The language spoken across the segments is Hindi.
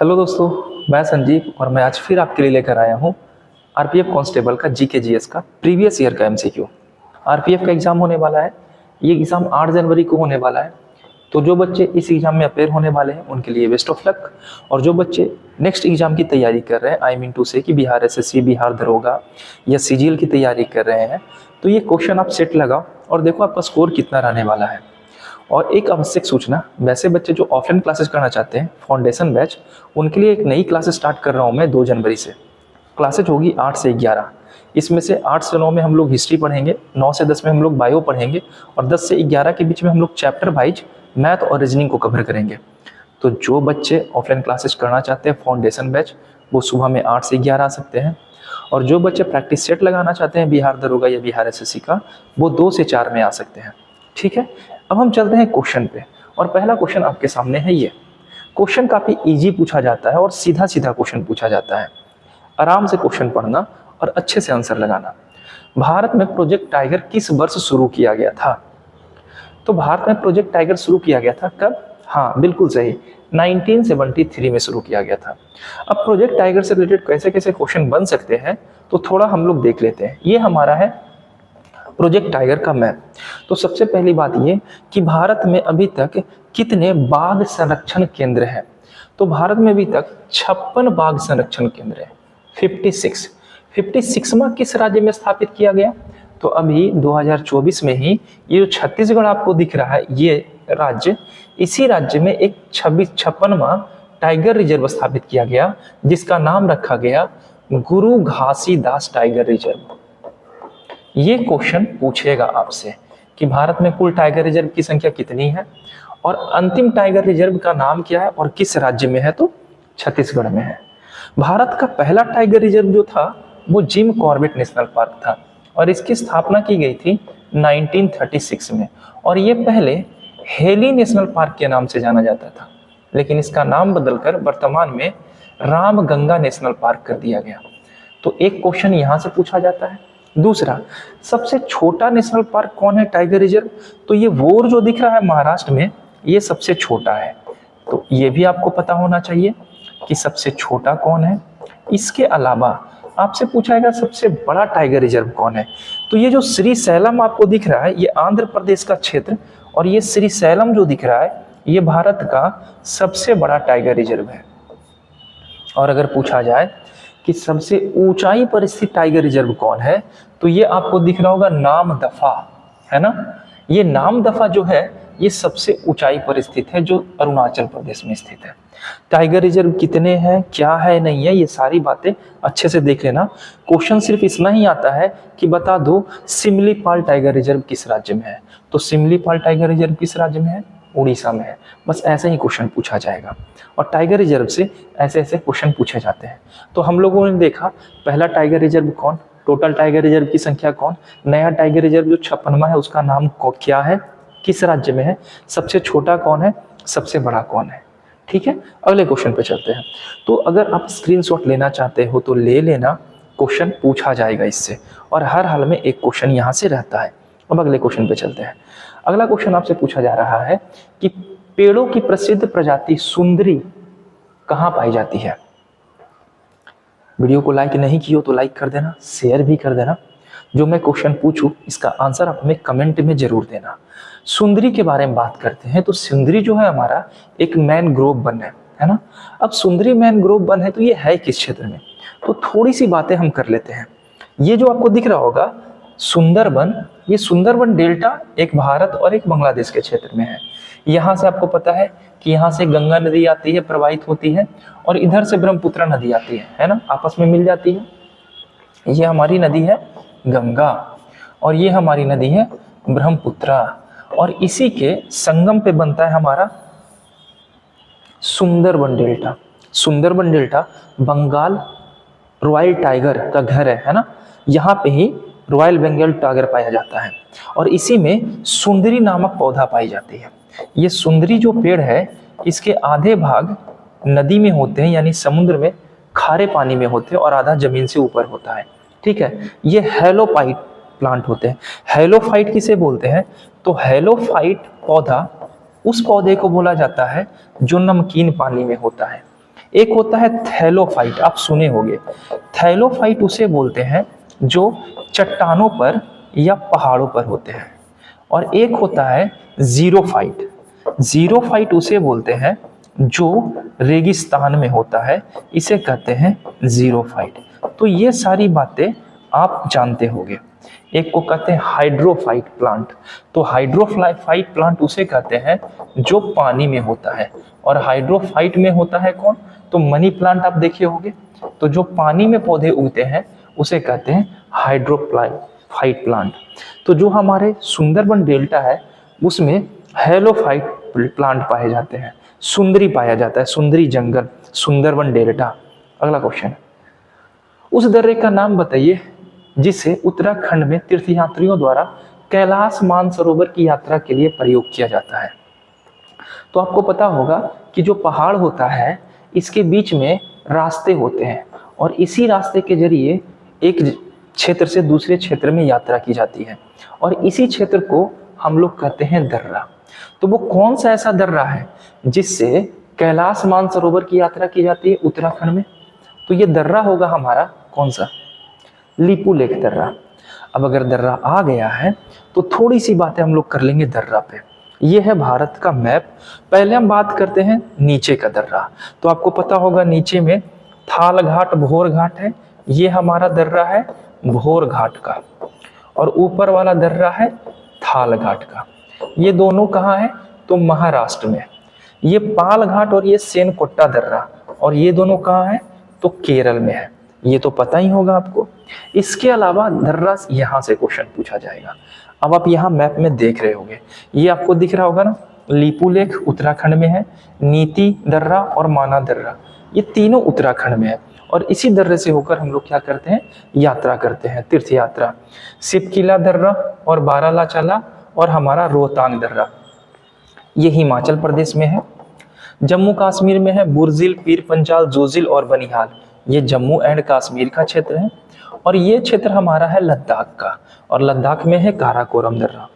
हेलो दोस्तों, मैं संजीव और मैं आज फिर आपके लिए लेकर आया हूँ आरपीएफ कांस्टेबल का जीके जीएस का प्रीवियस ईयर का एमसीक्यू। आरपीएफ का एग्जाम होने वाला है। ये एग्जाम 8 जनवरी को होने वाला है। तो जो बच्चे इस एग्जाम में अपेयर होने वाले हैं उनके लिए बेस्ट ऑफ लक। और जो बच्चे नेक्स्ट एग्जाम की तैयारी कर रहे हैं, आई मीन टू से कि बिहार एसएससी, बिहार दरोगा या सीजीएल की तैयारी कर रहे हैं, तो ये क्वेश्चन आप सेट लगाओ और देखो आपका स्कोर कितना रहने वाला है। और एक आवश्यक सूचना, वैसे बच्चे जो ऑफलाइन क्लासेस करना चाहते हैं फाउंडेशन बैच, उनके लिए एक नई क्लासेस स्टार्ट कर रहा हूँ मैं 2 जनवरी से। क्लासेज होगी 8 से 11। इसमें से 8 से 9 में हम लोग हिस्ट्री पढ़ेंगे, 9 से 10 में हम लोग बायो पढ़ेंगे और 10 से 11 के बीच में हम लोग चैप्टर वाइज मैथ और रीजनिंग को कवर करेंगे। तो जो बच्चे ऑफलाइन क्लासेस करना चाहते हैं फाउंडेशन बैच, वो सुबह में 8 से 11 आ सकते हैं। और जो बच्चे प्रैक्टिस सेट लगाना चाहते हैं बिहार दरोगा या बिहार एसएससी का, वो 2 से 4 में आ सकते हैं। ठीक है, अब हम चलते हैं क्वेश्चन पे। और पहला क्वेश्चन आपके सामने है। ये क्वेश्चन काफी इजी पूछा जाता है और सीधा सीधा क्वेश्चन पूछा जाता है। आराम से क्वेश्चन पढ़ना और अच्छे से आंसर लगाना। भारत में प्रोजेक्ट टाइगर किस वर्ष शुरू किया गया था? तो भारत में प्रोजेक्ट टाइगर शुरू किया गया था कब? हाँ, बिल्कुल सही, 1973 में शुरू किया गया था। अब प्रोजेक्ट टाइगर से रिलेटेड कैसे कैसे क्वेश्चन बन सकते हैं, तो थोड़ा हम लोग देख लेते हैं। ये हमारा है प्रोजेक्ट टाइगर का मैप। तो सबसे पहली बात ये कि भारत में अभी तक कितने बाघ संरक्षण केंद्र हैं? तो भारत में अभी तक 56 बाघ संरक्षण केंद्र है। 56वां किस राज्य में स्थापित किया गया? तो अभी 2024 में ही ये जो छत्तीसगढ़ आपको दिख रहा है, ये राज्य, इसी राज्य में एक 56वां टाइगर रिजर्व स्थापित किया गया, जिसका नाम रखा गया गुरु घासीदास टाइगर रिजर्व। ये क्वेश्चन पूछेगा आपसे कि भारत में कुल टाइगर रिजर्व की संख्या कितनी है और अंतिम टाइगर रिजर्व का नाम क्या है और किस राज्य में है? तो छत्तीसगढ़ में है। भारत का पहला टाइगर रिजर्व जो था वो जिम कॉर्बेट नेशनल पार्क था और इसकी स्थापना की गई थी 1936 में। और ये पहले हेली नेशनल पार्क के नाम से जाना जाता था, लेकिन इसका नाम बदलकर वर्तमान में रामगंगा नेशनल पार्क कर दिया गया। तो एक क्वेश्चन यहां से पूछा जाता है। दूसरा, सबसे छोटा नेशनल पार्क कौन है टाइगर रिजर्व? तो ये वोर जो दिख रहा है महाराष्ट्र में, ये सबसे छोटा है। तो ये भी आपको पता होना चाहिए कि सबसे छोटा कौन है। इसके अलावा आपसे पूछा जाएगा सबसे बड़ा टाइगर रिजर्व कौन है? तो ये जो श्रीशैलम आपको दिख रहा है, ये आंध्र प्रदेश का क्षेत्र, और ये श्रीशैलम जो दिख रहा है, ये भारत का सबसे बड़ा टाइगर रिजर्व है। और अगर पूछा जाए कि सबसे ऊंचाई पर स्थित टाइगर रिजर्व कौन है, तो ये आपको दिख रहा होगा नामदफा, है ना। ये नामदफा जो है, ये सबसे ऊंचाई पर स्थित है, जो अरुणाचल प्रदेश में स्थित है। टाइगर रिजर्व कितने हैं, क्या है, नहीं है, ये सारी बातें अच्छे से देख लेना। क्वेश्चन सिर्फ इतना ही आता है कि बता दो सिमलीपाल टाइगर रिजर्व किस राज्य में है। तो सिमलीपाल टाइगर रिजर्व किस राज्य में है? उड़ीसा में है। बस ऐसे ही क्वेश्चन पूछा जाएगा और टाइगर रिजर्व से ऐसे ऐसे क्वेश्चन पूछे जाते हैं। तो हम लोगों ने देखा पहला टाइगर रिजर्व कौन, टोटल टाइगर रिजर्व की संख्या कौन, नया टाइगर रिजर्व जो 56वां है उसका नाम क्या है, किस राज्य में है, सबसे छोटा कौन है, सबसे बड़ा कौन है। ठीक है, अगले क्वेश्चन पे चलते हैं। तो अगर आप स्क्रीनशॉट लेना चाहते हो तो ले लेना, क्वेश्चन पूछा जाएगा इससे, और हर हाल में एक क्वेश्चन यहाँ से रहता है। अब अगले क्वेश्चन पे चलते हैं। अगला क्वेश्चन आपसे पूछा जा रहा है कि पेड़ों की प्रसिद्ध प्रजाति सुंदरी कहाँ पाई जाती है? वीडियो को लाइक नहीं किया तो लाइक कर देना, शेयर भी कर देना। जो मैं क्वेश्चन पूछूं इसका आंसर आप हमें कमेंट में जरूर देना। सुंदरी के बारे में बात करते हैं तो सुंदरी जो है हमारा एक मैनग्रोव वन है ना। अब सुंदरी मैनग्रोव वन है तो ये है किस क्षेत्र में? तो थोड़ी सी बातें हम कर लेते हैं। ये जो आपको दिख रहा होगा सुंदरबन, ये सुंदरबन डेल्टा एक भारत और एक बांग्लादेश के क्षेत्र में है। यहाँ से आपको पता है कि यहाँ से गंगा नदी आती है, प्रवाहित होती है, और इधर से ब्रह्मपुत्र नदी आती है ना, आपस में मिल जाती है। ये हमारी नदी है गंगा और ये हमारी नदी है ब्रह्मपुत्र, और इसी के संगम पे बनता है हमारा Sundarban delta. Sundarban delta Bengal royal tiger का घर है ना। यहाँ पे ही रॉयल बंगाल टाइगर पाया जाता है और इसी में सुंदरी नामक पौधा पाई जाती है। ये सुंदरी जो पेड़ है, इसके आधे भाग नदी में होते हैं, यानी समुद्र में खारे पानी में होते हैं, और आधा जमीन से ऊपर होता है। ठीक है, ये हेलोफाइट प्लांट होते हैं। हेलोफाइट किसे बोलते हैं? तो हेलोफाइट पौधा उस पौधे को बोला जाता है जो नमकीन पानी में होता है। एक होता है थैलोफाइट, आप सुने होंगे। थैलोफाइट उसे बोलते हैं जो चट्टानों पर या पहाड़ों पर होते हैं। और एक होता है जीरोफाइट। जीरोफाइट उसे बोलते हैं जो रेगिस्तान में होता है, इसे कहते हैं जीरोफाइट। तो ये सारी बातें आप जानते होंगे। एक को कहते हैं हाइड्रोफाइट प्लांट। तो हाइड्रोफाइट प्लांट उसे कहते हैं जो पानी में होता है, और हाइड्रोफाइट में होता है कौन? तो मनी प्लांट आप देखे होंगे। तो जो पानी में पौधे उगते हैं उसे कहते हैं हाइड्रोफाइट प्लांट। तो जो हमारे सुंदरबन डेल्टा है उसमें हेलोफाइट प्लांट पाए जाते हैं, सुंदरी पाया जाता है, सुंदरी जंगल, सुंदरबन डेल्टा। अगला क्वेश्चन, उस दर्रे का नाम बताइए जिसे उत्तराखंड में तीर्थयात्रियों द्वारा कैलाश मानसरोवर की यात्रा के लिए प्रयोग किया जाता है। तो आपको पता होगा कि जो पहाड़ होता है इसके बीच में रास्ते होते हैं, और इसी रास्ते के जरिए एक क्षेत्र से दूसरे क्षेत्र में यात्रा की जाती है, और इसी क्षेत्र को हम लोग कहते हैं दर्रा। तो वो कौन सा ऐसा दर्रा है जिससे कैलाश मानसरोवर की यात्रा की जाती है उत्तराखंड में? तो ये दर्रा होगा हमारा कौन सा? लिपुलेख दर्रा। अब अगर दर्रा आ गया है तो थोड़ी सी बातें हम लोग कर लेंगे दर्रा पे। ये है भारत का मैप। पहले हम बात करते हैं नीचे का दर्रा। तो आपको पता होगा नीचे में थाल घाट, भोर घाट है। ये हमारा दर्रा है भोर घाट का, और ऊपर वाला दर्रा है थाल घाट का। ये दोनों कहाँ है? तो महाराष्ट्र में। ये पाल घाट और ये सेनकोट्टा दर्रा, और ये दोनों कहाँ है? तो केरल में है। ये तो पता ही होगा आपको। इसके अलावा दर्रा यहाँ से क्वेश्चन पूछा जाएगा। अब आप यहाँ मैप में देख रहे होंगे, ये आपको दिख रहा होगा ना, लिपुलेख उत्तराखंड में है, नीति दर्रा और माना दर्रा, ये तीनों उत्तराखंड में है। और इसी दर्रे से होकर हम लोग क्या करते हैं? यात्रा करते हैं, तीर्थ यात्रा। सिपकिला दर्रा और बारालाचाला और हमारा रोहतांग दर्रा, ये हिमाचल प्रदेश में है। जम्मू कश्मीर में है बुर्जिल, पीर पंजाल, जोजिल और बनिहाल, ये जम्मू एंड कश्मीर का क्षेत्र है। और ये क्षेत्र हमारा है लद्दाख का, और लद्दाख में है काराकोरम दर्रा।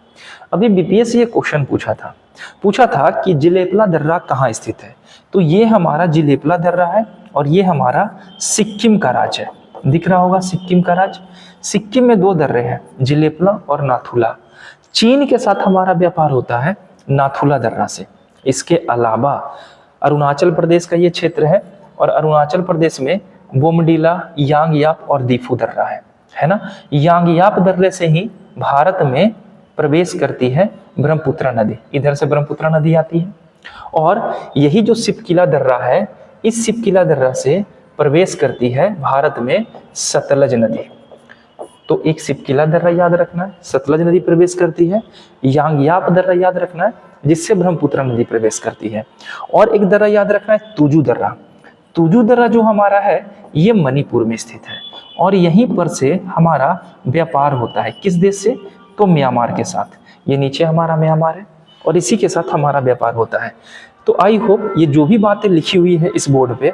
अभी बीपीएससी ये क्वेश्चन पूछा था कि जिलेपला दर्रा कहाँ स्थित है? तो ये हमारा जिलेपला दर्रा है, और ये हमारा सिक्किम का राज्य है। दिख रहा होगा सिक्किम का राज्य। सिक्किम में दो दर्रे हैं, जिलेपला और नाथुला। चीन के साथ हमारा व्यापार होता है नाथुला दर्रा से। इसके अलावा अरुणाचल प्रदेश का ये क्षेत्र है, और अरुणाचल प्रदेश में बोमडीला, यांगयाप और दीफू दर्रा है ना। यांगयाप दर्रे से ही भारत में प्रवेश करती है ब्रह्मपुत्र नदी, इधर से ब्रह्मपुत्र नदी आती है। और यही जो सिपकिला दर्रा है, इस सिपकिला दर्रा से प्रवेश करती है भारत में सतलज नदी। तो एक सिपकिला दर्रा याद रखना है, सतलज नदी प्रवेश करती है। यांगयाप दर्रा याद रखना है, जिससे ब्रह्मपुत्र नदी प्रवेश करती है। और एक दर्रा याद रखना है, तुजू दर्रा। तुजू दर्रा जो हमारा है ये मणिपुर में स्थित है, और यहीं पर से हमारा व्यापार होता है। किस देश से? तो म्यांमार के साथ। ये नीचे हमारा म्यांमार है, और इसी के साथ हमारा व्यापार होता है। तो आई होप ये जो भी बातें लिखी हुई है इस बोर्ड पे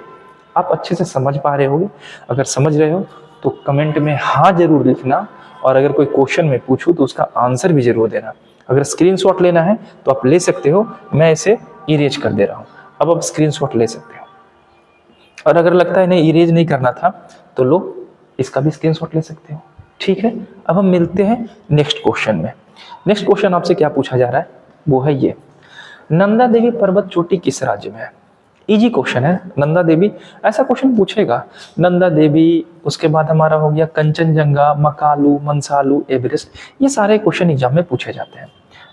आप अच्छे से समझ पा रहे होगे। अगर समझ रहे हो तो कमेंट में हाँ जरूर लिखना, और अगर कोई क्वेश्चन में पूछूं तो उसका आंसर भी जरूर देना। अगर स्क्रीनशॉट लेना है तो आप ले सकते हो, मैं इसे इरेज कर दे रहा हूँ। अब आप स्क्रीनशॉट ले सकते हो, और अगर लगता है नहीं इरेज नहीं करना था तो लो, इसका भी स्क्रीनशॉट ले सकते हो। ठीक है, अब हम मिलते हैं नेक्स्ट क्वेश्चन में। नेक्स्ट क्वेश्चन आपसे क्या पूछा जा रहा है? वो है ये, नंदा देवी पर्वत चोटी किस राज्य में है? इजी क्वेश्चन है, नंदा देवी। ऐसा क्वेश्चन पूछेगा, नंदा देवी, उसके बाद हमारा हो गया कंचनजंगा, मकालू, मंसालू, एवरेस्ट, ये सारे क्वेश्चन एग्जाम में पूछे जाते हैं।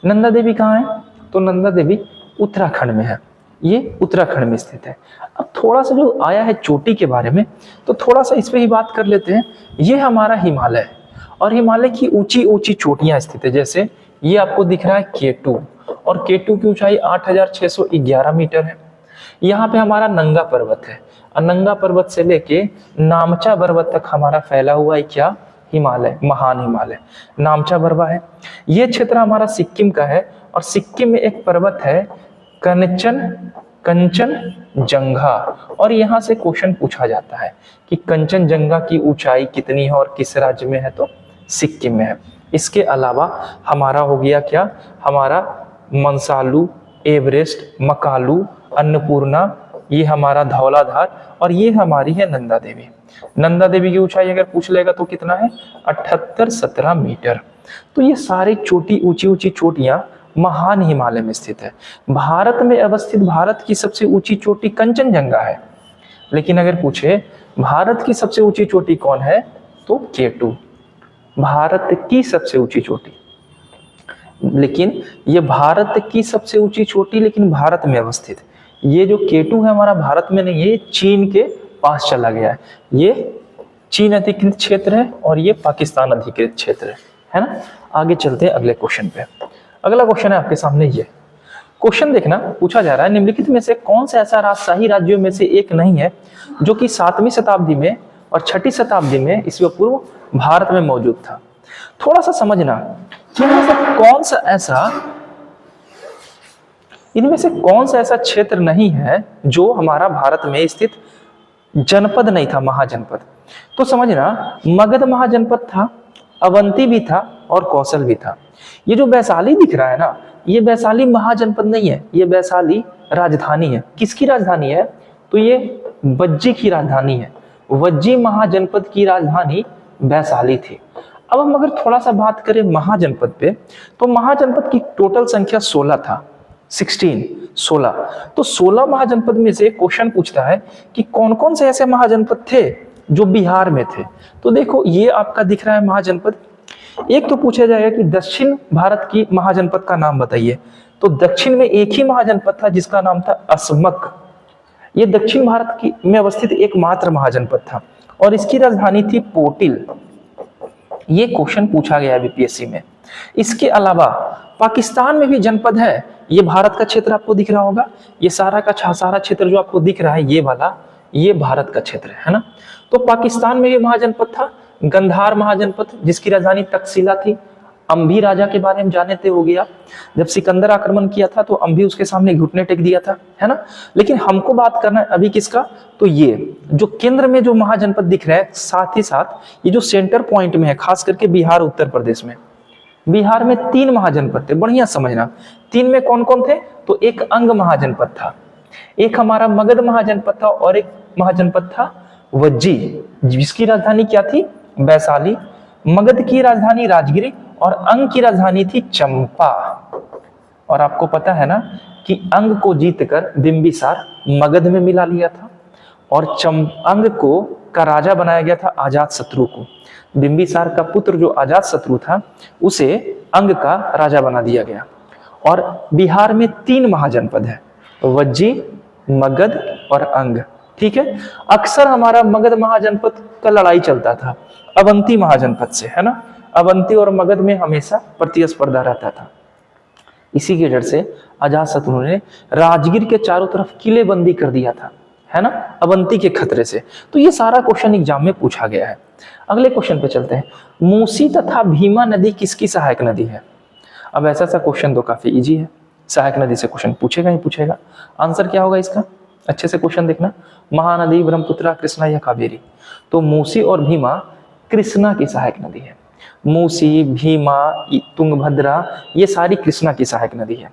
नंदा देवी कहाँ है? तो नंदा देवी उत्तराखंड में है, ये उत्तराखंड में स्थित है। अब थोड़ा सा जो आया है चोटी के बारे में, तो थोड़ा सा इस पे ही बात कर लेते हैं। ये हमारा हिमालय है, और हिमालय की ऊंची ऊंची चोटियां स्थित है। जैसे ये आपको दिख रहा है K2, और K2 की ऊंचाई 8611 मीटर है। यहाँ पे हमारा नंगा पर्वत है, और नंगा पर्वत से लेके नामचा पर्वत तक हमारा फैला हुआ है क्या? हिमालय, महान हिमालय, नामचा पर्वत है। ये क्षेत्र हमारा सिक्किम का है, और सिक्किम में एक पर्वत है कंचनजंगा, और यहाँ से क्वेश्चन पूछा जाता है कि कंचनजंगा की ऊंचाई कितनी है और किस राज्य में है? तो सिक्किम में है। इसके अलावा हमारा हो गया क्या? हमारा मंसालू, एवरेस्ट, मकालू, अन्नपूर्णा, ये हमारा धौलाधार और ये हमारी है नंदा देवी। नंदा देवी की ऊंचाई अगर पूछ लेगा तो कितना है 78-17 मीटर। तो ये सारे चोटी ऊंची ऊंची चोटियां महान हिमालय में स्थित है। भारत में अवस्थित भारत की सबसे ऊंची चोटी कंचनजंगा है, लेकिन अगर पूछे भारत की सबसे ऊंची चोटी कौन है तो K2 भारत की सबसे ऊंची चोटी। लेकिन ये भारत की सबसे ऊंची चोटी लेकिन भारत में अवस्थित, ये जो K2 है हमारा भारत में नहीं है, ये चीन के पास चला गया है। ये चीन अधिकृत क्षेत्र है और ये पाकिस्तान अधिकृत क्षेत्र है ना। आगे चलते हैं अगले क्वेश्चन पे। अगला क्वेश्चन है आपके सामने, ये क्वेश्चन देखना, पूछा जा रहा है निम्नलिखित में से कौन सा ऐसा राजशाही राज्यों में से एक नहीं है जो कि 7वीं शताब्दी में और 6ठी शताब्दी में ईस्वी पूर्व भारत में मौजूद था। थोड़ा सा समझना, इनमें से कौन सा ऐसा क्षेत्र नहीं है जो हमारा भारत में स्थित जनपद नहीं था, महाजनपद। तो समझना, मगध महाजनपद था, अवंती भी था और कौशल भी था। ये जो वैशाली दिख रहा है ना, ये वैशाली महाजनपद नहीं है, ये वैशाली राजधानी है। किसकी राजधानी है तो ये वज्जी की राजधानी है। वज्जी महाजनपद की राजधानी वैशाली थी। अब हम अगर थोड़ा सा बात करें महाजनपद पे, तो महाजनपद की टोटल संख्या 16 था, 16। तो 16 महाजनपद में से क्वेश्चन पूछता है कि कौन कौन से ऐसे महाजनपद थे जो बिहार में थे। तो देखो ये आपका दिख रहा है महाजनपद। एक तो पूछा जाएगा कि दक्षिण भारत की महाजनपद का नाम बताइए, तो दक्षिण में एक ही महाजनपद था जिसका नाम था असमक। ये दक्षिण भारत की में अवस्थित एकमात्र महाजनपद था और इसकी राजधानी थी पोटिल। ये क्वेश्चन पूछा गया है बीपीएससी में। इसके अलावा पाकिस्तान में भी जनपद है, ये भारत का क्षेत्र आपको दिख रहा होगा, ये सारा का सारा क्षेत्र जो आपको दिख रहा है ये वाला, ये भारत का क्षेत्र है ना। तो पाकिस्तान में भी महाजनपद था, गंधार महाजनपद जिसकी राजधानी तक्षशिला थी। अंभी राजा के बारे में जानते होगे आप, जब सिकंदर आक्रमण किया था तो अंभी उसके सामने घुटने टेक दिया था, है ना। लेकिन हमको बात करना है अभी किसका, तो ये जो केंद्र में जो महाजनपद दिख रहा है, साथ ही साथ ये जो सेंटर पॉइंट में है, खास करके बिहार उत्तर प्रदेश में। बिहार में 3 महाजनपद थे, बढ़िया समझना। 3 में कौन कौन थे, तो एक अंग महाजनपद था, एक हमारा मगध महाजनपद था और एक महाजनपद था वज्जी जिसकी राजधानी क्या थी, वैशाली। मगध की राजधानी राजगिरी और अंग की राजधानी थी चंपा। और आपको पता है ना कि अंग को जीतकर बिंबिसार मगध में मिला लिया था और अंग को का राजा बनाया गया था अजात शत्रु को। बिंबिसार का पुत्र जो अजात शत्रु था उसे अंग का राजा बना दिया गया। और बिहार में 3 महाजनपद है, वज्जी, मगध और अंग। ठीक है, अक्सर हमारा मगध महाजनपद का लड़ाई चलता था अवंती महाजनपद से, है ना। अवंती और मगध में हमेशा प्रतिस्पर्धा रहता था। इसी के डर से अजातशत्रु ने राजगीर के चारों तरफ किलेबंदी कर दिया था, है ना, अवंती के खतरे से। तो ये सारा क्वेश्चन एग्जाम में पूछा गया है। अगले क्वेश्चन पे चलते हैं। मूसी तथा भीमा नदी किसकी सहायक नदी है। अब ऐसा सा क्वेश्चन तो काफी इजी है, सहायक नदी से क्वेश्चन पूछेगा ही पूछेगा। आंसर क्या होगा इसका, अच्छे से क्वेश्चन देखना। महानदी, ब्रह्मपुत्र, कृष्णा या कावेरी। तो मूसी और भीमा कृष्णा की सहायक नदी है। मूसी, भीमा, तुंगभद्रा ये सारी कृष्णा की सहायक नदी है।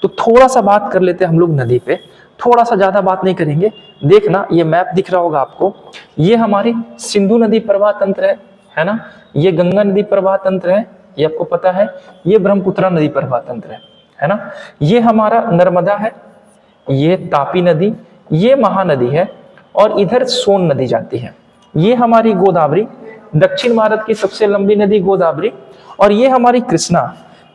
तो थोड़ा सा बात कर लेते हैं हम लोग नदी पे, थोड़ा सा ज्यादा बात नहीं करेंगे। देखना ये मैप दिख रहा होगा आपको, ये हमारी सिंधु नदी प्रवाह तंत्र है ना, ये गंगा नदी प्रवाह तंत्र है, ये आपको पता है, ये ब्रह्मपुत्र नदी प्रवाह तंत्र है ना, ये हमारा नर्मदा है, ये तापी नदी, ये महानदी है और इधर सोन नदी जाती है। ये हमारी गोदावरी, दक्षिण भारत की सबसे लंबी नदी गोदावरी, और ये हमारी कृष्णा।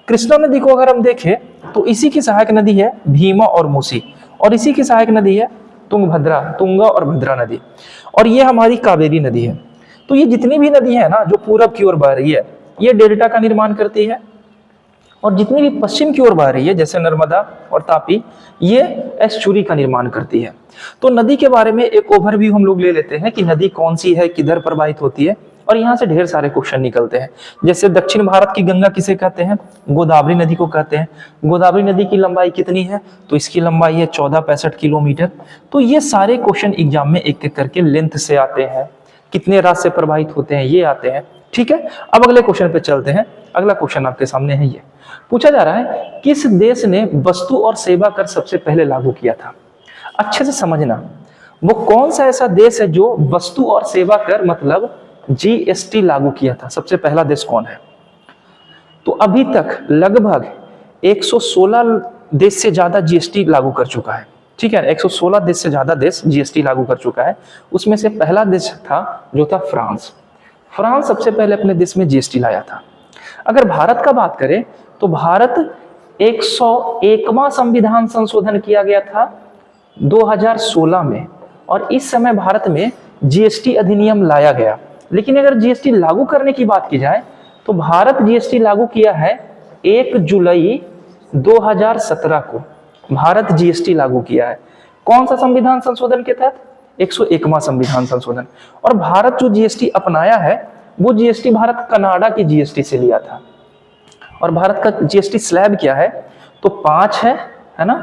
कृष्णा नदी को अगर हम देखें तो इसी की सहायक नदी है भीमा और मूसी, और इसी की सहायक नदी है तुंगभद्रा, तुंगा और भद्रा नदी, और ये हमारी कावेरी नदी है। तो ये जितनी भी नदी है ना जो पूरब की ओर बह रही है ये डेल्टा का निर्माण करती है, और जितनी भी पश्चिम की ओर बह रही है जैसे नर्मदा और तापी ये एस्चुरी का निर्माण करती है। तो नदी के बारे में एक ओवरव्यू हम लोग ले लेते हैं कि नदी कौन सी है, किधर प्रवाहित होती है, और यहाँ से ढेर सारे क्वेश्चन निकलते हैं। जैसे दक्षिण भारत की गंगा किसे कहते हैं, गोदावरी नदी को कहते हैं। गोदावरी नदी की लंबाई कितनी है, तो इसकी लंबाई है 1465 किलोमीटर। तो ये सारे क्वेश्चन एग्जाम में एक एक करके लेंथ से आते हैं, कितने रात से प्रवाहित होते हैं ये आते हैं। ठीक है, अब अगले क्वेश्चन पे चलते हैं। अगला क्वेश्चन आपके सामने है, ये पूछा जा रहा है किस देश ने वस्तु और सेवा कर सबसे पहले लागू किया था। अच्छे से समझना, वो कौन सा ऐसा देश है जो वस्तु और सेवा कर मतलब जीएसटी लागू किया था? सबसे पहला देश कौन है? तो अभी तक लगभग 116 देश से ज्यादा जीएसटी लागू कर चुका है। ठीक है, 116 देश से ज्यादा देश जीएसटी लागू कर चुका है। उसमें से पहला देश था जो था फ्रांस। फ्रांस सबसे पहले अपने देश में जीएसटी लाया था। अगर भारत का बात करें तो भारत 101वां संविधान संशोधन किया गया था 2016 में, और इस समय भारत में जीएसटी अधिनियम लाया गया। लेकिन अगर जीएसटी लागू करने की बात की जाए तो भारत जीएसटी लागू किया है 1 जुलाई 2017 को भारत जीएसटी लागू किया है। कौन सा संविधान संशोधन के तहत? 101वां संविधान संशोधन। और भारत जो जीएसटी अपनाया है वो जीएसटी भारत कनाडा की जीएसटी से लिया था। और भारत का जीएसटी स्लैब क्या है? तो 5 है ना,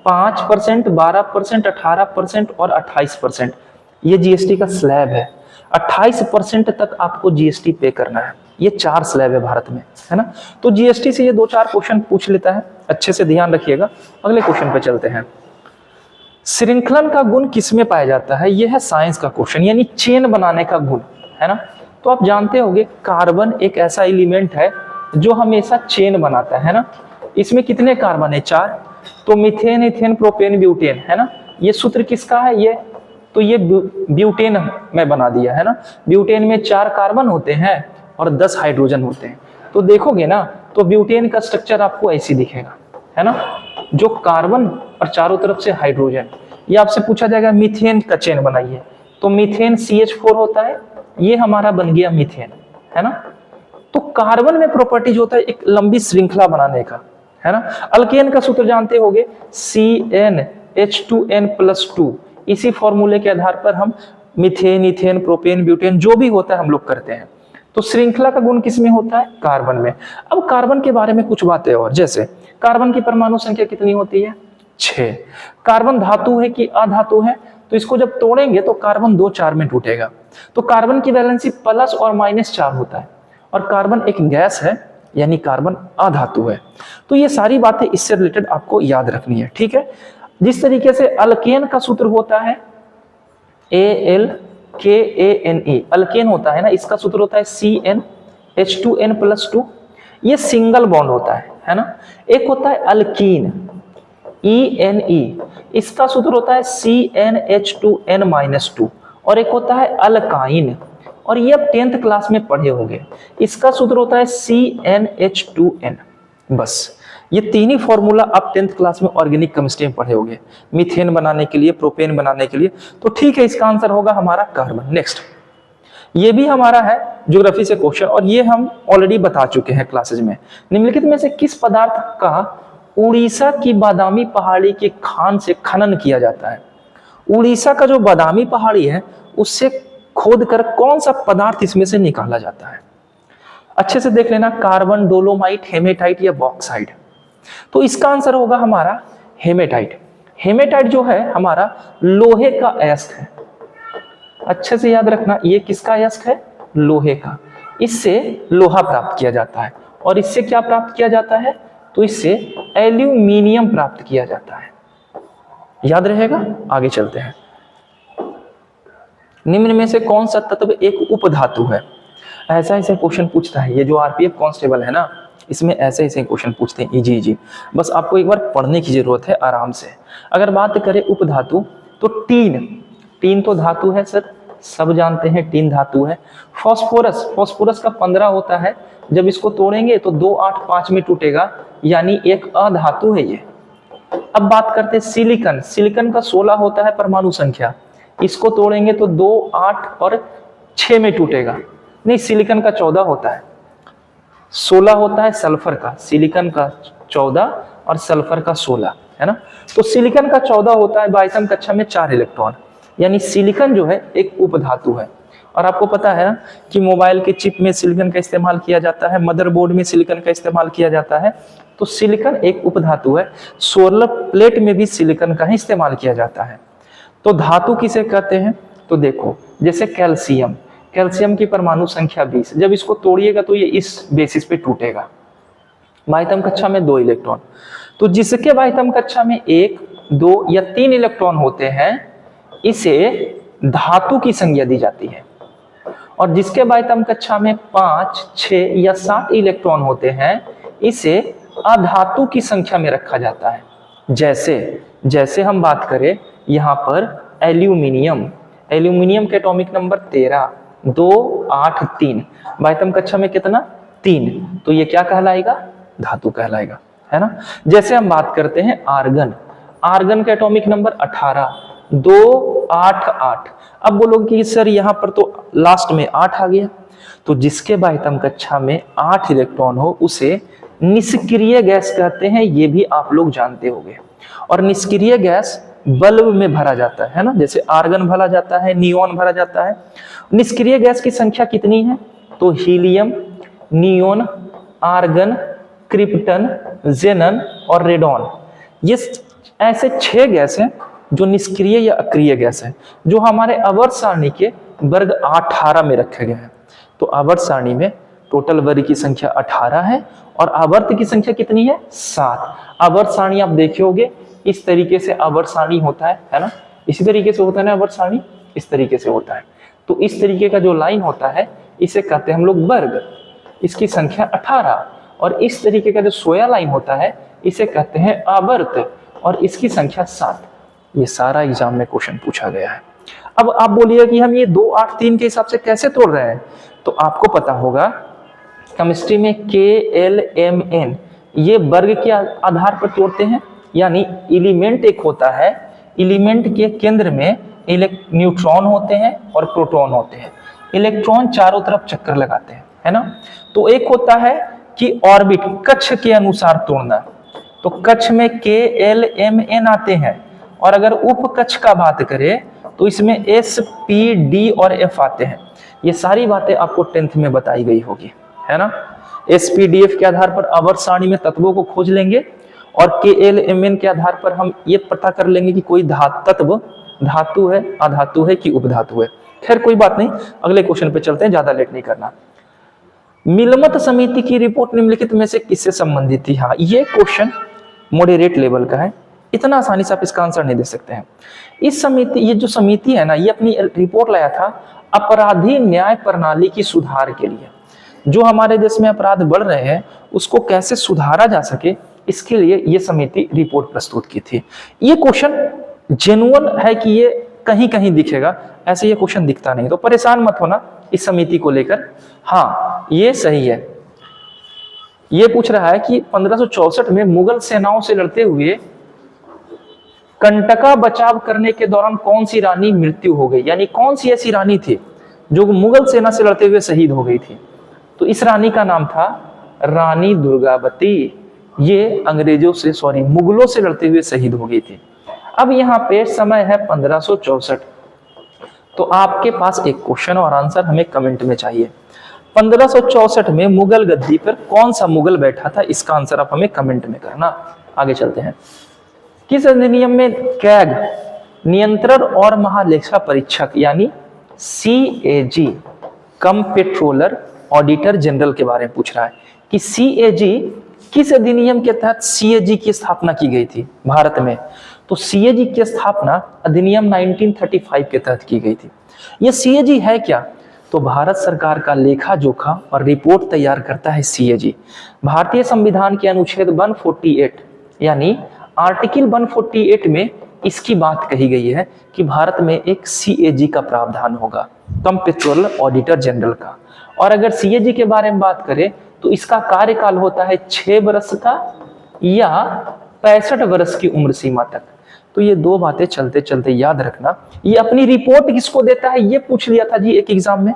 5%, 12%, 18% और 28%, ये जीएसटी का स्लैब है। 28% तक आपको जीएसटी पे करना है। ये 4 स्लैब है भारत में, है ना। तो जीएसटी से ये 2-4 क्वेश्चन पूछ लेता है, अच्छे से ध्यान रखिएगा। अगले क्वेश्चन पे चलते हैं। श्रृंखलन का गुण किसमें पाया जाता है? यह है साइंस का क्वेश्चन, यानी चेन बनाने का गुण, है ना। तो आप जानते होंगे कार्बन एक ऐसा एलिमेंट है जो हमेशा चेन बनाता है ना। इसमें कितने कार्बन है? 4। तो मीथेन, इथेन, प्रोपेन, ब्यूटेन, है ना। ये सूत्र किसका है? ये तो ये ब्यूटेन में बना दिया है ना। ब्यूटेन में 4 कार्बन होते हैं और 10 हाइड्रोजन होते हैं। तो देखोगे ना तो ब्यूटेन का स्ट्रक्चर आपको ऐसी दिखेगा, है ना, जो कार्बन और चारों तरफ से हाइड्रोजन। ये आपसे पूछा जाएगा मीथेन का चेन बनाइए, तो मीथेन CH4 होता है, ये हमारा बन गया मीथेन, है ना। तो कार्बन में प्रॉपर्टीज होता है एक लंबी श्रृंखला बनाने का, है ना। अल्केन का सूत्र जानते होंगे, CnH2n+2। इसी फॉर्मूले के आधार पर हम मीथेन, इथेन, प्रोपेन, ब्यूटेन जो भी होता है हम लोग करते हैं। तो श्रृंखला का गुण किसमें होता है? कार्बन में। अब कार्बन के बारे में कुछ बातें और, जैसे कार्बन की परमाणु संख्या कितनी होती है? 6। कार्बन धातु है कि अधातु है? तो इसको जब तोड़ेंगे तो कार्बन 2-4 में टूटेगा। तो कार्बन की वैलेंसी प्लस और -4 होता है, और कार्बन एक गैस है यानी कार्बन अधातु है। तो ये सारी बातें इससे रिलेटेड आपको याद रखनी है, ठीक है। जिस तरीके से अल्केन का सूत्र होता है ALKANE, अल्केन होता है ना, इसका सूत्र होता है CnH2n+2। ये सिंगल बॉन्ड होता है ना। एक होता है अल्कीन, ENE, इसका सूत्र होता है CnH2n-2। और एक होता है अल्काइन, और ये आप 10th क्लास में पढ़े होंगे, इसका सूत्र होता है CnH2n। बस ये 3 ही फॉर्मूला आप 10th क्लास में ऑर्गेनिक केमिस्ट्री में पढ़े होंगे, मीथेन बनाने के लिए, प्रोपेन बनाने के लिए। तो ठीक है, इसका आंसर होगा हमारा कार्बन। नेक्स्ट, ये भी हमारा है ज्योग्राफी से क्वेश्चन, और ये हम ऑलरेडी बता चुके हैं क्लासेज में। निम्नलिखित में से किस पदार्थ का उड़ीसा की बादामी पहाड़ी के खान से खनन किया जाता है? उड़ीसा का जो बादामी पहाड़ी है उससे खोद कर कौन सा पदार्थ इसमें से निकाला जाता है? अच्छे से देख लेना, कार्बन, डोलोमाइट, हेमेटाइट या बॉक्साइट। तो इसका आंसर होगा हमारा हेमेटाइट। हेमेटाइट जो है हमारा लोहे का अयस्क है। अच्छे से याद रखना, ये किसका अयस्क है? लोहे का। इससे लोहा प्राप्त किया जाता है, और इससे क्या प्राप्त किया जाता है? तो इससे एल्यूमिनियम प्राप्त किया जाता है। याद रहेगा। आगे चलते हैं। निम्न में से कौन सा तत्व एक उपधातु है? ऐसा ऐसे क्वेश्चन पूछता है ये जो आरपीएफ कांस्टेबल है ना, इसमें ऐसे ऐसे क्वेश्चन पूछते हैं, इजी। बस आपको एक बार पढ़ने की जरूरत है आराम से। अगर बात करें उपधातु तो टीन तो धातु है सर, सब जानते हैं टीन धातु है। फॉस्फोरस का 15 होता है, जब इसको तोड़ेंगे तो 2, 8, 5 में टूटेगा, यानी एक अधातु है ये। अब बात करते हैं सिलिकन का 16 होता है परमाणु संख्या, इसको तोड़ेंगे तो 2, 8 और 6 में टूटेगा। नहीं, सिलिकन का 14 होता है, 16 होता है सल्फर का, सिलिकन का 14 और सल्फर का 16, है ना। तो सिलिकन का 14 होता है, 22वीं कक्षा में 4 इलेक्ट्रॉन, यानी सिलिकन जो है एक उपधातु है। और आपको पता है कि मोबाइल के चिप में सिलिकन का इस्तेमाल किया जाता है, मदरबोर्ड में सिलिकन का इस्तेमाल किया जाता है। तो सिलिकन एक उपधातु है। सोलर प्लेट में भी सिलिकन का ही इस्तेमाल किया जाता है। तो धातु किसे कहते हैं? तो देखो, जैसे कैल्शियम की परमाणु संख्या 20, जब इसको तोड़िएगा तो ये इस बेसिस पे टूटेगा। 22वीं कक्षा में 2 इलेक्ट्रॉन। तो जिसके 22वीं कक्षा में 1 2 या 3 इलेक्ट्रॉन होते हैं इसे धातु की संज्ञा दी जाती है, और जिसके बाह्यतम कक्षा में 5, 6 या 7 इलेक्ट्रॉन होते हैं इसे अधातु की संख्या में रखा जाता है। जैसे हम बात करें यहाँ पर एल्यूमिनियम, एल्यूमिनियम के एटॉमिक नंबर 13, 2, 8, 3, बाह्यतम कक्षा में कितना 3, तो ये क्या कहलाएगा, धातु कहलाएगा, है ना। जैसे हम बात करते हैं आर्गन, आर्गन का एटॉमिक नंबर 18, 2, 8, 8। अब बोलोगे कि सर यहाँ पर तो लास्ट में 8 आ गया, तो जिसके बाह्यतम कक्षा में 8 इलेक्ट्रॉन हो उसे निष्क्रिय गैस कहते हैं, ये भी आप लोग जानते होंगे। और निष्क्रिय गैस बल्ब में भरा जाता है ना, जैसे आर्गन भरा जाता है, नियोन भरा जाता है। निष्क्रिय गैस की संख्या कितनी है, तो हीलियम, नियोन, आर्गन, क्रिप्टन, जेनन और रेडॉन, ये ऐसे 6 गैस हैं जो निष्क्रिय या अक्रिय गैस है, जो हमारे आवर्त सारणी के वर्ग 18 में रखे गए हैं। तो आवर्त सारणी में टोटल वर्ग की संख्या 18 है और आवर्त की संख्या कितनी है, 7। आवर्त सारणी आप देखे होंगे इस तरीके से आवर्त सारणी होता है ना, इसी तरीके से होता है ना आवर्त सारणी, इस तरीके से होता है। तो इस तरीके का जो लाइन होता है इसे कहते हैं हम लोग वर्ग, इसकी संख्या 18, और इस तरीके का जो सोया लाइन होता है इसे कहते हैं आवर्त और इसकी संख्या 7। ये सारा एग्जाम में क्वेश्चन पूछा गया है। अब आप बोलिए कि हम ये 2, 8, 3 के हिसाब से कैसे तोड़ रहे हैं, तो आपको पता होगा केमिस्ट्री में KLMN ये वर्ग के आधार पर तोड़ते हैं, यानी एलिमेंट एक होता है, एलिमेंट के केंद्र में न्यूट्रॉन होते हैं और प्रोटॉन होते हैं, इलेक्ट्रॉन चारों तरफ चक्कर लगाते हैं, है ना। तो एक होता है कि ऑर्बिट, कक्ष के अनुसार तोड़ना, तो कक्ष में KLMN आते हैं, और अगर उप कक्ष का बात करें तो इसमें S, P, D और F आते हैं। ये सारी बातें आपको 10th में बताई गई होगी, है ना। S, P, D, F के आधार पर आवर्त सारणी में तत्वों को खोज लेंगे, और KLMN के आधार पर हम ये पता कर लेंगे कि कोई तत्व धातु है, अधातु है कि उपधातु है। खैर कोई बात नहीं, अगले क्वेश्चन पे चलते हैं, ज्यादा लेट नहीं करना। मिलमत समिति की रिपोर्ट निम्नलिखित में से किससे संबंधित थी। हाँ, ये क्वेश्चन मॉडरेट लेवल का है, इतना आसानी से आप इसका आंसर नहीं दे सकते हैं। इस समिति, ये जो समिति है ना, ये अपनी रिपोर्ट लाया था अपराधी न्याय प्रणाली की सुधार के लिए। जो हमारे देश में अपराध बढ़ रहे हैं उसको कैसे सुधारा जा सके, इसके लिए ये समिति रिपोर्ट प्रस्तुत की थी। ये क्वेश्चन जेन्युइन है कि ये कहीं कहीं दिखेगा, ऐसे ये क्वेश्चन दिखता नहीं, तो परेशान मत होना इस समिति को लेकर। हाँ, ये सही है। ये पूछ रहा है कि 1564 में मुगल सेनाओं से लड़ते हुए कंटका बचाव करने के दौरान कौन सी रानी मृत्यु हो गई, यानी कौन सी ऐसी रानी थी जो मुगल सेना से लड़ते हुए शहीद हो गई थी। तो इस रानी का नाम था रानी दुर्गावती। ये मुगलों से लड़ते हुए शहीद हो गई थी। अब यहाँ पे समय है 1564, तो आपके पास एक क्वेश्चन और आंसर हमें कमेंट में चाहिए। 1564 में मुगल गद्दी पर कौन सा मुगल बैठा था, इसका आंसर आप हमें कमेंट में करना। आगे चलते हैं। किस अधिनियम में कैग, नियंत्रण और महालेखा परीक्षक यानी CAG, कंप्ट्रोलर ऑडिटर जनरल के बारे में पूछ रहा है कि CAG किस अधिनियम के तहत CAG की स्थापना की गई थी भारत में। तो CAG की स्थापना अधिनियम 1935 के तहत की गई थी। यह CAG है क्या, तो भारत सरकार का लेखा जोखा और रिपोर्ट तैयार करता है CAG। भारतीय संविधान के अनुच्छेद 148 यानी आर्टिकल 148 में इसकी बात कही गई है कि भारत में एक CAG का प्रावधान होगा, कंप्ट्रोलर ऑडिटर जनरल का। और अगर CAG के बारे में बात करें तो इसका कार्यकाल होता है 6 वर्ष का या 65 वर्ष की उम्र सीमा तक। तो ये दो बातें चलते चलते याद रखना। ये अपनी रिपोर्ट किसको देता है, ये पूछ लिया था जी एक एग्जाम में।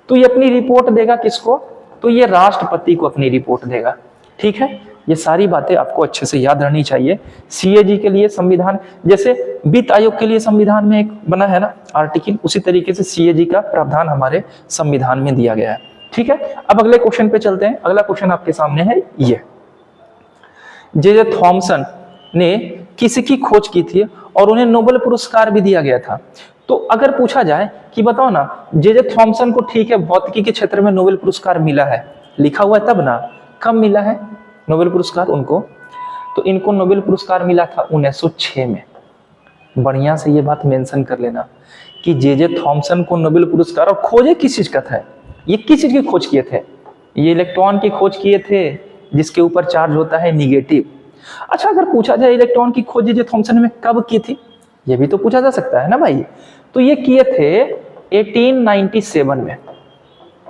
तो ये अपनी रिपोर्ट देगा किसको, तो ये राष्ट्रपति को अपनी रिपोर्ट देगा। ठीक है, ये सारी बातें आपको अच्छे से याद रहनी चाहिए। CAG के लिए संविधान, जैसे वित्त आयोग के लिए संविधान में एक बना है ना आर्टिकल, उसी तरीके से CAG का प्रावधान हमारे संविधान में दिया गया है। ठीक है, अब अगले क्वेश्चन पे चलते हैं। अगला क्वेश्चन आपके सामने है ये, जे थॉमसन ने किसकी खोज की थी और उन्हें नोबेल पुरस्कार भी दिया गया था। तो अगर पूछा जाए कि बताओ ना, जे थॉमसन को ठीक है भौतिकी के क्षेत्र में नोबेल पुरस्कार मिला है, लिखा हुआ है तब ना, कब मिला है नोबेल पुरस्कार उनको। तो तो इनको नोबेल पुरस्कार मिला था 1906 में। बढ़िया से ये बात मेंशन कर लेना कि जे थॉमसन को नोबेल पुरस्कार, और खोजे किस चीज का था, ये किस चीज की खोज किए थे, ये इलेक्ट्रॉन की खोज किए थे जिसके ऊपर चार्ज होता है निगेटिव। अच्छा, अगर पूछा जाए इलेक्ट्रॉन की खोज जे थॉमसन में कब की थी, ये भी तो पूछा जा सकता है ना भाई। तो ये किए थे 1897 में।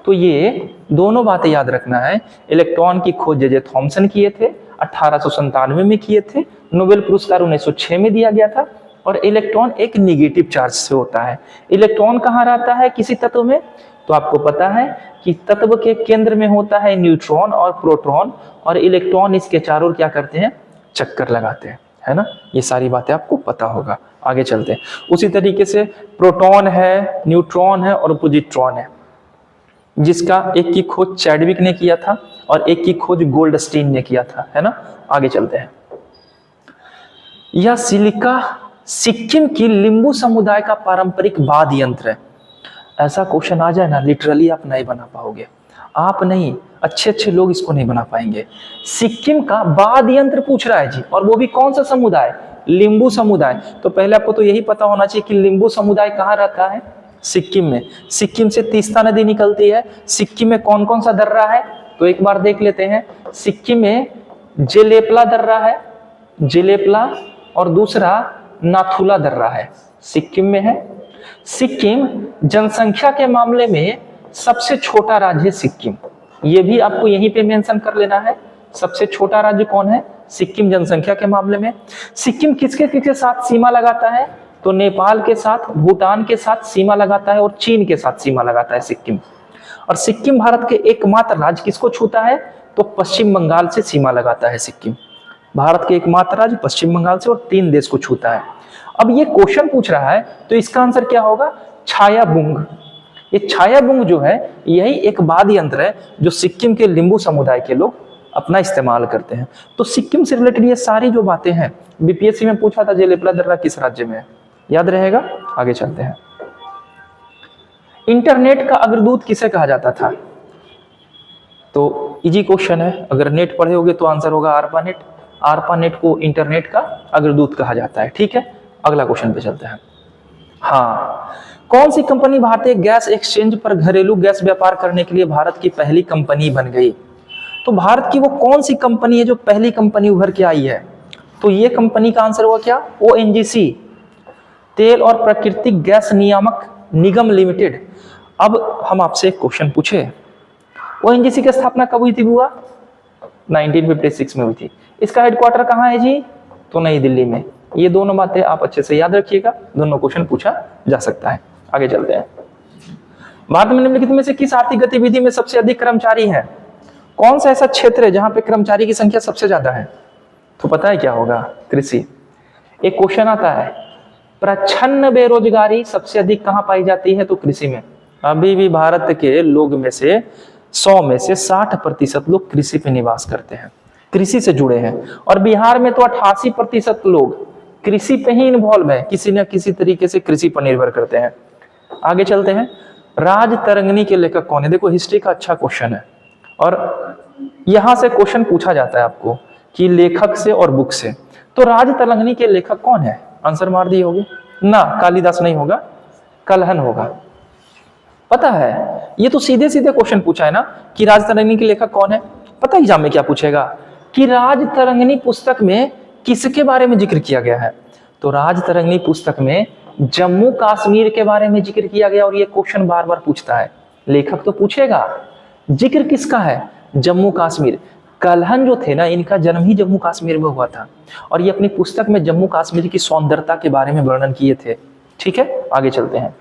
तो ये दोनों बातें याद रखना है, इलेक्ट्रॉन की खोज जे थॉमसन किए थे 1897 में किए थे, नोबेल पुरस्कार 1906 में दिया गया था। और इलेक्ट्रॉन एक निगेटिव चार्ज से होता है। इलेक्ट्रॉन कहाँ रहता है किसी तत्व में, तो आपको पता है कि तत्व के केंद्र में होता है न्यूट्रॉन और प्रोटॉन, और इलेक्ट्रॉन इसके चारों ओर क्या करते हैं, चक्कर लगाते हैं, है ना। ये सारी बातें आपको पता होगा। आगे चलते हैं। उसी तरीके से प्रोटॉन है, न्यूट्रॉन है और पॉजिट्रॉन है, जिसका एक की खोज चैडविक ने किया था और एक की खोज गोल्डस्टीन ने किया था, है ना। आगे चलते हैं। यह सिलिका सिक्किम की लिंबू समुदाय का पारंपरिक वाद्य यंत्र है। ऐसा क्वेश्चन आ जाए ना, लिटरली आप नहीं बना पाओगे, आप नहीं, अच्छे अच्छे लोग इसको नहीं बना पाएंगे। सिक्किम का वाद्य यंत्र पूछ रहा है जी, और वो भी कौन सा समुदाय, लिंबू समुदाय। तो पहले आपको तो यही पता होना चाहिए कि लिंबू समुदाय कहाँ रहता है, सिक्किम में। सिक्किम से तीस्ता नदी निकलती है। सिक्किम में कौन कौन सा दर्रा है, तो एक बार देख लेते हैं। सिक्किम में जेलेपला दर्रा है, जेलेपला, और दूसरा नाथुला दर्रा है, सिक्किम में है। सिक्किम जनसंख्या के मामले में सबसे छोटा राज्य है सिक्किम, ये भी आपको यहीं पे मेंशन कर लेना है। सबसे छोटा राज्य कौन है, सिक्किम जनसंख्या के मामले में। सिक्किम किसके किसके साथ सीमा लगाता है, तो नेपाल के साथ, भूटान के साथ सीमा लगाता है और चीन के साथ सीमा लगाता है सिक्किम। और सिक्किम भारत के एकमात्र राज्य किसको छूता है, तो पश्चिम बंगाल से सीमा लगाता है सिक्किम। भारत के एकमात्र राज्य पश्चिम बंगाल से, और 3 देश को छूता है। अब ये क्वेश्चन पूछ रहा है तो इसका आंसर क्या होगा, छायाबुंग। ये छायाबुंग जो है यही एक वाद्य यंत्र है जो सिक्किम के लिंबू समुदाय के लोग अपना इस्तेमाल करते हैं। तो सिक्किम से रिलेटेड ये सारी जो बातें हैं, बीपीएससी में पूछा था जेलेपला दर्रा किस राज्य में है, याद रहेगा। आगे चलते हैं। इंटरनेट का अग्रदूत किसे कहा जाता था, तो इजी क्वेश्चन है, अगर नेट पढ़े होगे तो आंसर होगा आरपानेट। आरपानेट को इंटरनेट का अग्रदूत कहा जाता है। ठीक है, अगला क्वेश्चन पे चलते हैं। हाँ, कौन सी कंपनी भारतीय गैस एक्सचेंज पर घरेलू गैस व्यापार करने के लिए भारत की पहली कंपनी बन गई, तो भारत की वो कौन सी कंपनी है जो पहली कंपनी उभर के आई है, तो ये कंपनी का आंसर हुआ क्या, ओएनजीसी, तेल और प्राकृतिक गैस नियामक निगम लिमिटेड। अब हम आपसे एक क्वेश्चन पूछे, ओएनजीसी की स्थापना कब हुई थी बुआ, 1956 में हुई थी। इसका हेडक्वार्टर कहाँ है जी, तो नई दिल्ली में। ये दोनों बातें आप अच्छे से याद रखिएगा, दोनों क्वेश्चन पूछा जा सकता है। आगे चलते हैं। भारत में निम्नलिखित में से किस आर्थिक गतिविधि में सबसे अधिक कर्मचारी हैं, कौन सा ऐसा क्षेत्र है जहां पे कर्मचारी की संख्या सबसे ज्यादा है, तो पता है क्या होगा, कृषि। एक क्वेश्चन आता है, प्रच्छन्न बेरोजगारी सबसे अधिक कहां पाई जाती है, तो कृषि में। अभी भी भारत के लोग में से 100 में से 60% लोग कृषि पे निवास करते हैं, कृषि से जुड़े हैं। और बिहार में तो 88% लोग कृषि पे ही इन्वॉल्व है, किसी न किसी तरीके से कृषि पर निर्भर करते हैं। आगे चलते हैं। राजतरंगिणी के लेखक कौन है, देखो हिस्ट्री का अच्छा क्वेश्चन है, और यहां से क्वेश्चन पूछा जाता है आपको कि लेखक से और बुक से। तो राजतरंगिणी के लेखक कौन है, आंसर मार दिए होगे ना, कालिदास नहीं होगा, कलहन होगा। पता है, ये तो सीधे सीधे क्वेश्चन पूछा है ना कि राजतरंगिणी के लेखक कौन है। पता एग्जाम में क्या पूछेगा कि राजतरंगिणी पुस्तक में किसके बारे में जिक्र किया गया है, तो राजतरंगिणी पुस्तक में जम्मू कश्मीर के बारे में जिक्र किया गया। और ये क्वेश्चन बार बार पूछता है, लेखक तो पूछेगा, जिक्र किसका है, जम्मू कश्मीर। कलहन जो थे ना, इनका जन्म ही जम्मू कश्मीर में हुआ था, और ये अपनी पुस्तक में जम्मू कश्मीर की सौंदर्यता के बारे में वर्णन किए थे। ठीक है, आगे चलते हैं।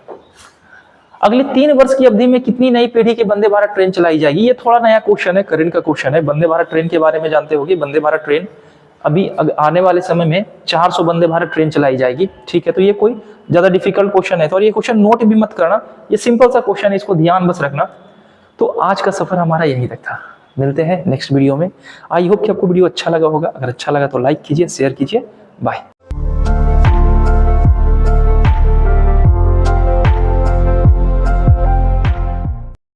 अगले 3 वर्ष की अवधि में कितनी नई पीढ़ी के वंदे भारत ट्रेन चलाई जाएगी, ये थोड़ा नया क्वेश्चन है, करंट का क्वेश्चन है। वंदे भारत ट्रेन के बारे में जानते होंगे, वंदे भारत ट्रेन अभी आने वाले समय में 400 वंदे भारत ट्रेन चलाई जाएगी। ठीक है, तो ये कोई ज्यादा डिफिकल्ट क्वेश्चन है, तो और ये क्वेश्चन नोट भी मत करना, ये सिंपल सा क्वेश्चन है, इसको ध्यान बस रखना। तो आज का सफर हमारा यहीं तक था, मिलते हैं नेक्स्ट वीडियो में। आई होप कि आपको वीडियो अच्छा लगा होगा, अगर अच्छा लगा तो लाइक कीजिए, शेयर कीजिए, बाय।